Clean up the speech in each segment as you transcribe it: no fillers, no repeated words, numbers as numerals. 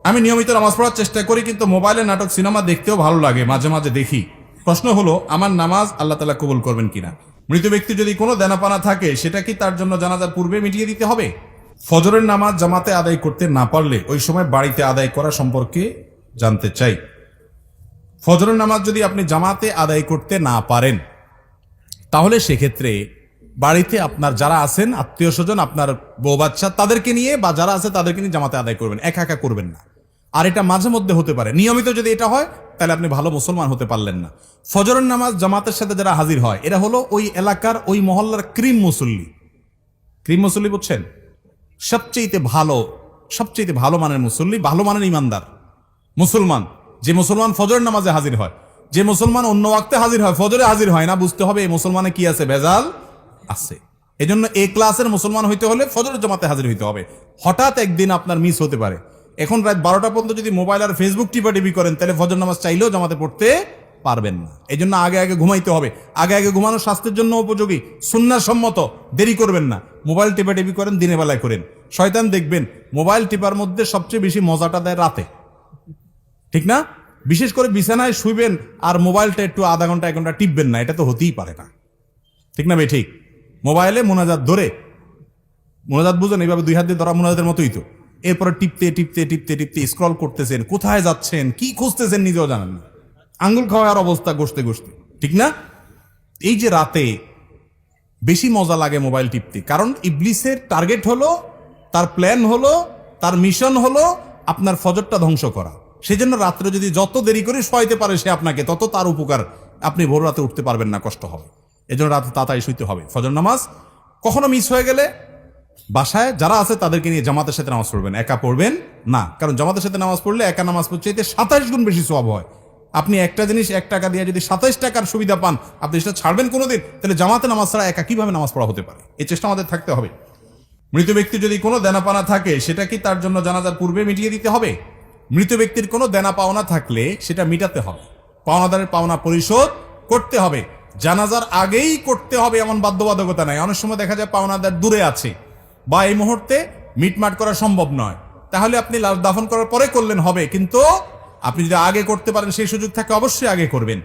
আমি নিয়মিত নামাজ পড়ার চেষ্টা করি, কিন্তু মোবাইলে নাটক সিনেমা দেখতেও ভালো লাগে, মাঝে মাঝে দেখি। প্রশ্ন হলো, আমার নামাজ আল্লাহ তাআলা কবুল করবেন কিনা? মৃত ব্যক্তি যদি কোনো দেনাপানা থাকে, সেটা কি তার জন্য জানাজার পূর্বে মিটিয়ে দিতে হবে? ফজরের নামাজ জামাতে আদায় করতে না পারলে ওই সময় বাড়িতে আদায় করা সম্পর্কে জানতে চাই। ফজরের নামাজ যদি আপনি জামাতে আদায় করতে না পারেন, তাহলে সেক্ষেত্রে বাড়িতে আপনার যারা আছেন আত্মীয় স্বজন, আপনার বউ বাচ্চা, তাদেরকে নিয়ে বা যারা আছে তাদেরকে নিয়ে জামাতে আদায় করবেন, একা একা করবেন না। আর এটা মাঝে মধ্যে হতে পারে, নিয়মিত যদি এটা হয় তাহলে আপনি ভালো মুসলমান হতে পারলেন না। ফজরের নামাজ জামাতের সাথে যারা হাজির হয়, এরা হলো ওই এলাকার ওই মহল্লার ক্রিম মুসল্লি। ক্রিম মুসল্লি বুঝছেন? সবচেয়ে ভালো মানের মুসল্লি, ভালো মানের ইমানদার মুসলমান। যে মুসলমান ফজরের নামাজে হাজির হয়, যে মুসলমান অন্য ওয়াক্তে হাজির হয়, ফজরে হাজির হয় না, বুঝতে হবে এই মুসলমানে কি আছে, ভেজাল আছে। এজন্য এ ক্লাসের মুসলমান হইতে হলে ফজরের জামাতে হাজির হইতে হবে। হঠাৎ একদিন আপনার মিস হতে পারে। এখন রাত 12টা পর্যন্ত যদি মোবাইল আর ফেসবুক টিপাটিপি করেন, তাহলে ফজর নামাজ চাইলেও জামাতে পড়তে পারবেন না। এই জন্য আগে আগে ঘুমাইতে হবে। আগে ঘুমানো স্বাস্থ্যের জন্য উপযোগী, সুন্নাহ সম্মত। দেরি করবেন না। মোবাইল টিপাটিপি করেন, দিনের বেলায় করেন। শয়তান দেখবেন মোবাইল টিপার মধ্যে সবচেয়ে বেশি মজাটা দেয় রাতে, ঠিক না? বিশেষ করে বিছানায় শুইবেন আর মোবাইলটা একটু আধা ঘন্টা 1 ঘন্টা টিপবেন না, এটা তো হতেই পারে না, ঠিক না ভাই? ঠিক। মোবাইলে মোনাজাত ধরে, মোনাজাত বুঝেন, এইভাবে 2 হাত দিয়ে ধরা মোনাজাতের মতোই তো। এরপরে টিপতে স্ক্রল করতেছেন, কোথায় যাচ্ছেন, কি খুঁজতেছেন নিজেও জানেন না, আঙ্গুল খাওয়ার অবস্থা ঘষতে, ঠিক না? এই যে রাতে বেশি মজা লাগে মোবাইল টিপতে, কারণ ইবলিসের টার্গেট হলো, তার প্ল্যান হলো, তার মিশন হলো আপনার ফজরটা ধ্বংস করা। সেজন্য রাত্রে যদি যত দেরি করে শোয়াইতে পারে সে আপনাকে, তত তার উপকার। আপনি ভোর রাতে উঠতে পারবেন না, কষ্ট হবে। এজন্য রাতে তাড়াতাড়ি শুইতে হবে। ফজর নামাজ কখনো মিস হয়ে গেলে বাসায় যারা আছে তাদেরকে নিয়ে জামাতের সাথে নামাজ পড়বেন, একা পড়বেন না। কারণ জামাতের সাথে নামাজ পড়লে একা নামাজ পড়তে 27 গুণ বেশি সওয়াব হয়। আপনি একটা জিনিস 1 টাকা দিয়ে যদি 27 টাকার সুবিধা পান, আপনি সেটা ছাড়বেন কোনোদিন? তাহলে জামাতে নামাজ ছাড়া একা কিভাবে নামাজ পড়া হতে পারে? এই চেষ্টা আমাদের থাকতে হবে। মৃত ব্যক্তি যদি কোনো দেনাপানা থাকে, সেটা কি তার জন্য জানাজার পূর্বে মিটিয়ে দিতে হবে? মৃত ব্যক্তির কোনো দেনা পাওনা থাকলে সেটা মিটাতে হবে, পাওনাদারের পাওনা পরিশোধ করতে হবে। জানাজার আগেই করতে হবে এমন বাধ্যবাধকতা নাই। অনেক সময় দেখা যায় পাওনাদার দূরে আছে বা এই মুহূর্তে মিটমাট করা সম্ভব নয়, তাহলে আপনি লাশ দাফন করার পরে করলেন হবে, কিন্তু আপনি যদি আগে করতে পারেন, সেই সুযোগ থাকে, অবশ্যই আগে করবেন।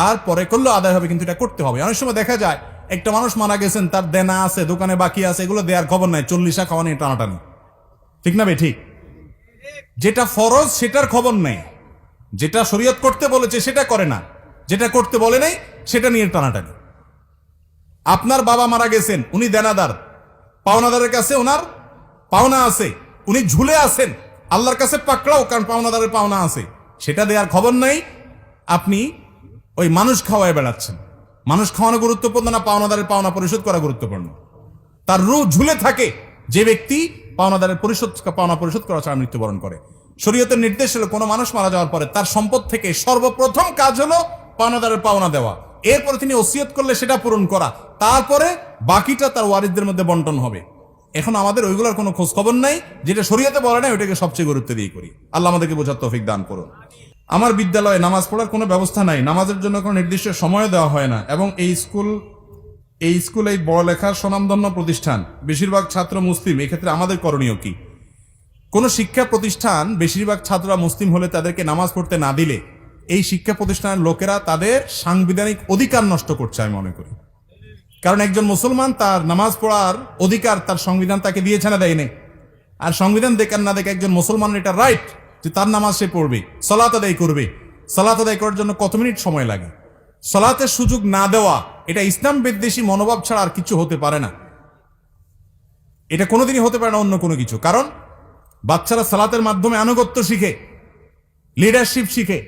আর পরে করলেও আদায় হবে, কিন্তু এটা করতে হবে। অনেক সময় দেখা যায় একটা মানুষ মারা গেছেন, তার দেনা আছে, দোকানে বাকি আছে, এগুলো দেওয়ার খবর নাই, 40 খাওয়া নিয়ে টানাটানি, ঠিক না ভাই? ঠিক। যেটা ফরজ সেটার খবর নেই, যেটা শরীয়ত করতে বলেছে সেটা করে না, যেটা করতে বলে নাই সেটা নিয়ে টানাটানি। আপনার বাবা মারা গেছেন, উনি দেনাদার, পাওনাদারের কাছে ওনার পাওনা আছে, উনি ঝুলে আছেন, আল্লাহর কাছে পাকড়াও, কারণ পাওনাদারের পাওনা আছে, সেটা দেওয়ার খবর নাই। আপনি ওই মানুষ খাওয়ায় বেড়াচ্ছেন। মানুষ খাওয়ানো গুরুত্বপূর্ণ না পাওনাদারের পাওনা পরিশোধ করা গুরুত্বপূর্ণ? তার রূহ ঝুলে থাকে যে ব্যক্তি পাওনাদারের পাওনা পরিশোধ করা ছাড়া মৃত্যুবরণ করে। শরীয়তের নির্দেশ হলো কোনো মানুষ মারা যাওয়ার পরে তার সম্পদ থেকে সর্বপ্রথম কাজ হলো পাওনাদারের পাওনা দেওয়া। এরপরে তিনি ওসিয়ত করলে সেটা পূরণ করা, তারপরে বাকিটা তার ওয়ারিসদের মধ্যে বন্টন হবে। এখন আমাদের ওইগুলোর কোনো খোঁজ খবর নাই, যেটা শরীয়তে বলে নাই ওইটাকে সবচেয়ে গুরুত্ব দিয়ে করি। আল্লাহ আমাদেরকে বোঝার তৌফিক দান করুন। আমার বিদ্যালয়ে নামাজ পড়ার কোনো ব্যবস্থা নাই, নামাজের জন্য কোনো নির্দিষ্ট সময় দেওয়া হয় না, এবং এই স্কুল এই পড়ালেখার স্বনামধন্য প্রতিষ্ঠান, বেশিরভাগ ছাত্র মুসলিম। এক্ষেত্রে আমাদের করণীয় কি? কোন শিক্ষা প্রতিষ্ঠান বেশিরভাগ ছাত্ররা মুসলিম হলে তাদেরকে নামাজ পড়তে না দিলে এই শিক্ষা প্রতিষ্ঠানের লোকেরা তাদের সাংবিধানিক অধিকার নষ্ট করছে, আমি মনে করি। কারণ একজন মুসলমান তার নামাজ পড়ার অধিকার তার সংবিধান তাকে দিয়েছে না, দেয়নি? আর সংবিধান দেখার না দেখে একজন মুসলমানের এটা রাইট যে তার নামাজ সে পড়বে, সালাত আদায় করবে। সালাত আদায় করার জন্য কত মিনিট সময় লাগে? সালাতের সুযোগ না দেওয়া, এটা ইসলাম বিদ্বেষী মনোভাব ছাড়া আর কিছু হতে পারে না। এটা কোনোদিনই হতে পারে না অন্য কোনো কিছু। কারণ বাচ্চারা সালাতের মাধ্যমে আনুগত্য শিখে, লিডারশিপ শিখে।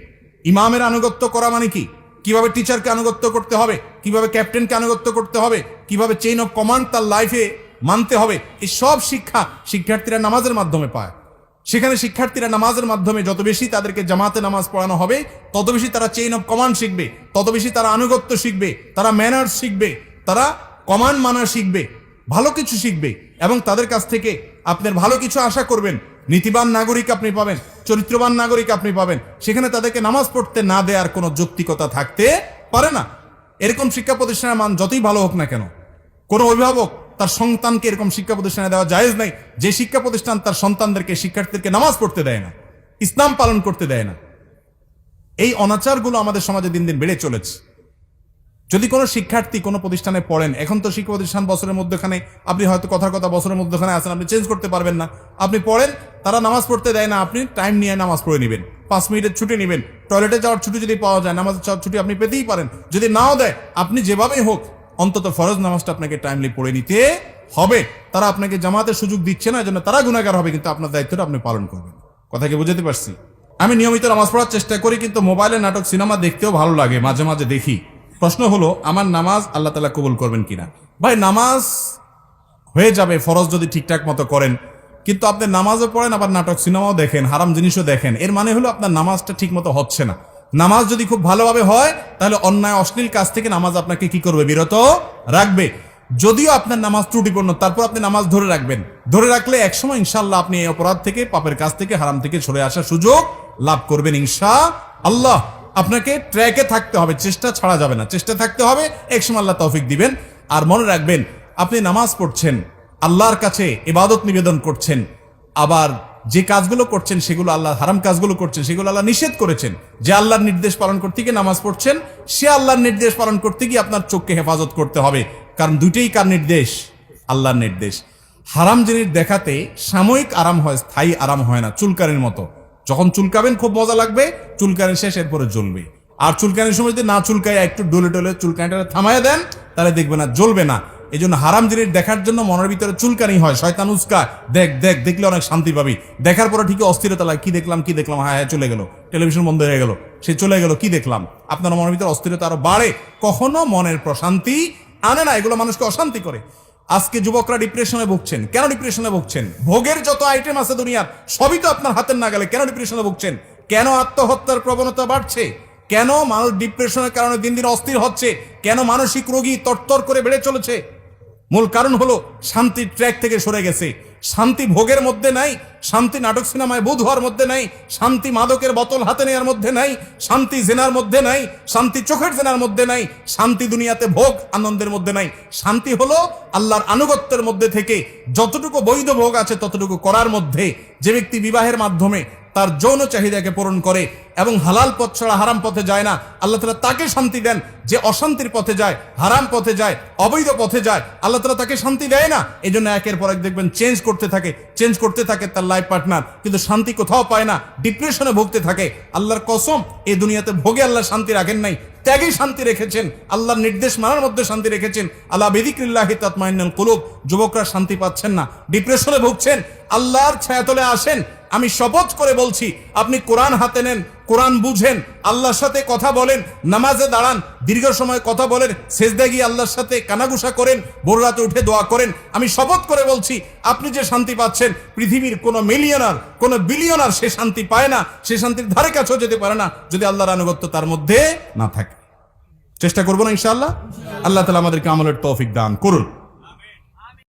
ইমামের আনুগত্য করা মানে কি? কিভাবে টিচারকে আনুগত্য করতে হবে, কিভাবে ক্যাপ্টেনকে আনুগত্য করতে হবে, কিভাবে চেইন অফ কমান্ড তার লাইফে মানতে হবে, এই সব শিক্ষা শিক্ষার্থীরা নামাজের মাধ্যমে পায়। সেখানে শিক্ষার্থীরা নামাজের মাধ্যমে যত বেশি তাদেরকে জামাতে নামাজ পড়ানো হবে, তত বেশি তারা চেইন অফ কমান্ড শিখবে, তত বেশি তারা আনুগত্য শিখবে, তারা ম্যানার্স শিখবে, তারা কমান্ড মানা শিখবে, ভালো কিছু শিখবে। এবং তাদের কাছ থেকে আপনার ভালো কিছু আশা করবেন। নীতিবান নাগরিক আপনি পাবেন, চরিত্রবান নাগরিক আপনি পাবেন। সেখানে তাদেরকে নামাজ পড়তে না দেওয়ার কোনো যৌক্তিকতা থাকতে পারে না। এরকম শিক্ষা প্রতিষ্ঠানের মান যতই ভালো হোক না কেন, কোনো অভিভাবক তার সন্তানকে এরকম শিক্ষা প্রতিষ্ঠানে দেওয়া জায়েজ নাই যে শিক্ষা প্রতিষ্ঠান তার সন্তানদেরকে, শিক্ষার্থীদেরকে নামাজ পড়তে দেয় না। ইসলাম পালন করতে দেয় না। এই অনাচারগুলো আমাদের সমাজে দিন দিন বেড়ে চলেছে। যদি কোনো শিক্ষার্থী কোনো প্রতিষ্ঠানে পড়েন, এখন তো শিক্ষা প্রতিষ্ঠান বছরের মধ্যখানে, আপনি হয়তো কথার কথা বছরের মধ্যখানে আছেন, আপনি চেঞ্জ করতে পারবেন না, আপনি পড়েন, তারা নামাজ পড়তে দেয় না, আপনি টাইম নিয়ে নামাজ পড়ে নেবেন, 5 মিনিটের ছুটি নেবেন, টয়লেটে যাওয়ার ছুটি যদি পাওয়া যায়, নামাজের যাওয়ার ছুটি আপনি পেতেই পারেন, যদি নাও দেয় আপনি যেভাবেই হোক অন্তত ফরজ নামাজটা আপনাকে টাইমলি পড়ে নিতে হবে। তারা আপনাকে জামাতের সুযোগ দিচ্ছে না, এজন্য তারা গুনাহগার হবে, কিন্তু আপনার দায়িত্বটা আপনি পালন করবেন। কথা কি বুঝাতে পারছি? আমি নিয়মিত নামাজ পড়ার চেষ্টা করি, কিন্তু মোবাইলে নাটক সিনেমা দেখতেও ভালো লাগে, মাঝে মাঝে দেখি। প্রশ্ন হলো, আমার নামাজ আল্লাহ তাআলা কবুল করবেন কিনা? ভাই, নামাজ হয়ে যাবে ফরজ যদি ঠিকঠাক মতো করেন, কিন্তু আপনি নামাজও পড়েন আবার নাটক সিনেমাও দেখেন, হারাম জিনিসও দেখেন, এর মানে হলো আপনার নামাজটা ঠিক মতো হচ্ছে না। নামাজ যদি খুব ভালোভাবে হয় তাহলে অন্যায় অশ্লীল কাজ থেকে নামাজ আপনাকে কি করবে? বিরত রাখবে। যদিও আপনার নামাজ ত্রুটিপূর্ণ, তারপর আপনি নামাজ ধরে রাখবেন, ধরে রাখলে একসময় ইনশাআল্লাহ আপনি এই অপরাধ থেকে, পাপের কাজ থেকে, হারাম থেকে সরে আসার সুযোগ লাভ করবেন ইনশাআল্লাহ। আপনাকে ট্র্যাকে থাকতে হবে, চেষ্টা ছাড়া যাবে না, চেষ্টা থাকতে হবে, একসময় আল্লাহ তৌফিক দিবেন। আর মনে রাখবেন, আপনি নামাজ পড়ছেন, আল্লাহর কাছে ইবাদত নিবেদন করছেন, আবার যে কাজগুলো করছেন সেগুলো আল্লাহ, হারাম কাজগুলো করছেন সেগুলো আল্লাহ নিষেধ করেছেন। যে আল্লাহর নির্দেশ পালন করতে গিয়ে নামাজ পড়ছেন, সে আল্লাহর নির্দেশ পালন করতে গিয়ে আপনার চোখকে হেফাজত করতে হবে, কারণ দুইটাই কার নির্দেশ? আল্লাহর নির্দেশ। হারাম জিনিস দেখাতে সাময়িক আরাম হয়, স্থায়ী আরাম হয় না। চুলকানির মতো, যখন চুলকাবেন খুব মজা লাগবে, চুলকানি শেষ, এরপরে জ্বলবে। আর চুলকানির সময় যদি না চুলকায়, একটু ডলে ডলে চুলকানিটা থামায় দেন, তাহলে দেখবে না, জ্বলবে না। এই জন্য হারাম জিনিস দেখার জন্য মনের ভিতরে চুলকানি হয়, শয়তান উস্কা, দেখ দেখ, দেখলে অনেক শান্তি পাবি, দেখার পরে ঠিকই অস্থিরতা লাগে, কি দেখলাম কি দেখলাম, হ্যাঁ হ্যাঁ চলে গেল, টেলিভিশন বন্ধ হয়ে গেল, সে চলে গেল, কি দেখলাম। আপনার মনের ভিতরে অস্থিরতা আরো বাড়ে, কখনো মনের প্রশান্তি আনে না, এগুলো মানুষকে অশান্তি করে। আজকে যুবকরা ডিপ্রেশনে ভুগছেন। কেন ডিপ্রেশনে ভুগছেন? ভোগের যত আইটেম আছে দুনিয়ার, সবই তো আপনার হাতের নাগালে। কেন ডিপ্রেশনে ভুগছেন? কেন আত্মহত্যার প্রবণতা বাড়ছে? কেন মানুষ ডিপ্রেশনের কারণে দিন দিন অস্থির হচ্ছে? কেন মানসিক রোগী তরতর করে বেড়ে চলেছে? মূল কারণ হলো শান্তির ট্র্যাক থেকে সরে গেছে। শান্তি ভোগের মধ্যে নাই, শান্তি নাটক সিনেমায় বুধ হওয়ার মধ্যে নাই, শান্তি মাদকের বোতল হাতে নেওয়ার মধ্যে নাই, শান্তি জেনার মধ্যে নাই, শান্তি চোখের জেনার মধ্যে নাই, শান্তি দুনিয়াতে ভোগ আনন্দের মধ্যে নাই। শান্তি হলো আল্লাহর আনুগত্যের মধ্যে থেকে যতটুকু বৈধ ভোগ আছে ততটুকু করার মধ্যে। যে ব্যক্তি বিবাহের মাধ্যমে তার যৌন চাহিদাকে পূরণ করে এবং হালাল পথ ছাড়া হারাম পথে যায় না, আল্লাহ তাআলা তাকে শান্তি দেন। যে অশান্তির পথে যায়, হারাম পথে যায়, অবৈধ পথে যায়, আল্লাহ তাআলা তাকে শান্তি দেয় না। এই জন্য একের পর এক দেখবেন চেঞ্জ করতে থাকে তার লাইফ পার্টনার, কিন্তু শান্তি কোথাও পায় না, ডিপ্রেশনে ভুগতে থাকে। আল্লাহর কসম, এই দুনিয়াতে ভোগে আল্লাহ শান্তি রাখেন নাই, ত্যাগেই শান্তি রেখেছেন, আল্লাহর নির্দেশ মানার মধ্যে শান্তি রেখেছেন। আল্লাহ বিযিকরিল্লাহি তাতমাইন্নুল কুলুব। যুবকরা শান্তি পাচ্ছেন না, ডিপ্রেশনে ভুগছেন, আল্লাহর ছায়াতলে আসেন। আমি শপথ করে বলছি, আপনি কোরআন হাতে নেন, কোরআন বুঝেন, আল্লাহর সাথে কথা বলেন, নামাজে দাঁড়ান, দীর্ঘ সময় কথা বলেন, সেজদায় গিয়ে আল্লাহর সাথে কানাঘুষা করেন, ভোর রাতে উঠে দোয়া করেন। আমি শপথ করে বলছি, আপনি যে শান্তি পাচ্ছেন, পৃথিবীর কোনো মিলিয়নার, কোনো বিলিয়নার সে শান্তি পায় না, সে শান্তির ধারে কাছেও যেতে পারে না যদি আল্লাহর আনুগত্য তার মধ্যে না থাকে। চেষ্টা করবো না ইনশাআল্লাহ? আল্লাহ তাআলা আমাদেরকে আমলের তৌফিক দান করুন।